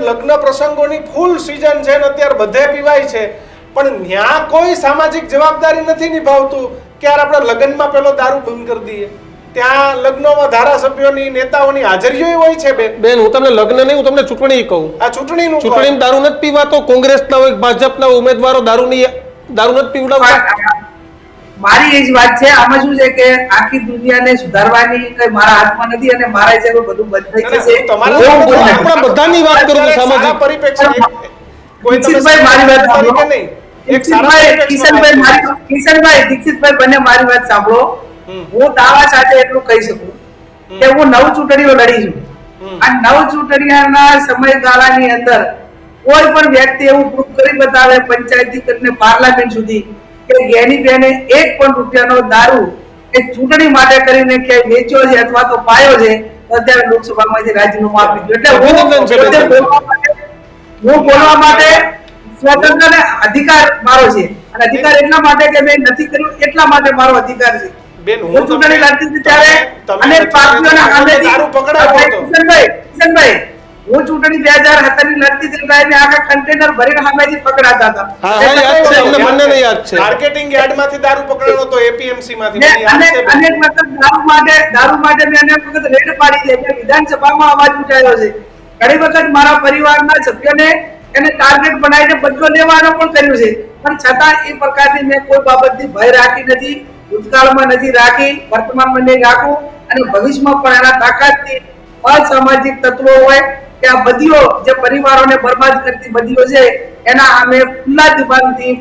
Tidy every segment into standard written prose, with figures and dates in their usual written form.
લગ્ન પ્રસંગોની ફૂલ સીઝન છે ને અત્યારે બધે પીવાય છે, પણ ન્યા કોઈ સામાજિક જવાબદારી નથી નિભાવતું કે યાર આપણે લગ્નમાં પેલો દારૂ બંધ કરી દઈએ. ત્યાં લગ્નોમાં ધારાસભ્યોની નેતાઓની હાજરીઓ હોય છે. બેન હું તમને લગ્ન નહીં, હું તમને ચૂંટણી કહું. આ ચૂંટણીનું ચૂંટણીમાં દારૂ નથી પીવાતો. કોંગ્રેસના હોય ભાજપના ઉમેદવારો દારૂ નથી પીવડાવતા. મારી એ જ વાત છે. આમાં શું છે કે આખી દુનિયાને સુધારવાની કઈ મારા હાથમાં નથી અને મારા જેવું બધું બંધ થઈ જશે. આપણા બધાની વાત કરું છું સામાજિક પરિપ્રેક્ષ્ય. દીક્ષિતભાઈ મારી વાત સાંભળો. કિશનભાઈ દીક્ષિતભાઈ બંને મારી વાત સાંભળો. હું દાવા સાથે એટલું કહી શકું કે હું 9 ચૂંટણીઓ લડી છું. આ 9 ચૂંટણીઓના સમયગાળાની અંદર કોઈ પણ વ્યક્તિ એવું પ્રૂફ કરી બતાવે પંચાયતથી કરીને પાર્લામેન્ટ સુધી કે ગેનીબેને એક પણ રૂપિયાનો દારૂ એ ચૂંટણી માટે કરીને ક્યાંય વેચ્યો છે અથવા તો પાયો છે, તો અત્યારે લોકસભામાંથી રાજીનામું આપી દીધું. એટલે હું બોલવા માટે સ્વતંત્ર ને અધિકાર મારો છે, અને અધિકાર એટલા માટે કે મેં નથી કર્યું એટલા માટે મારો અધિકાર છે. હું ચૂંટણી લડતી હતી ત્યારે અને પાર્ટીઓના સામેથી કિશનભાઈ હું ચૂંટણી 2017 ની લડતી હતી ત્યારે મેં આખા કન્ટેનર ભરીને સામેથી પકડાતા હતા. હા યાદ છે, અમને બંનેને યાદ છે. માર્કેટિંગ યાર્ડમાંથી દારૂ પકડાયો તો એપીએમસી માંથી. અનેક વખત દારૂ માટે મેં અનેક વખત રેડ પાડી છે. મેં વિધાનસભામાં અવાજ ઉઠાવ્યો છે. ઘણી વખત મારા પરિવારના સભ્યોને એને ટાર્ગેટ બનાવીને બદલો લેવાનો પણ કર્યું છે, પણ છતાં એ પ્રકારની મેં કોઈ બાબતની ભય રાખી નથી. ભૂતકાળમાં નથી રાખી, વર્તમાનમાં નહીં રાખું અને ભવિષ્યમાં પણ એના તાકાતથી અસામાજિક તત્વો હોય કે આ બધીઓ જે પરિવારોને બરબાદ કરતી બધીઓ છે એના અમે ખુલ્લા દિમાગથી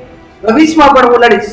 ભવિષ્યમાં પણ હું લડીશ.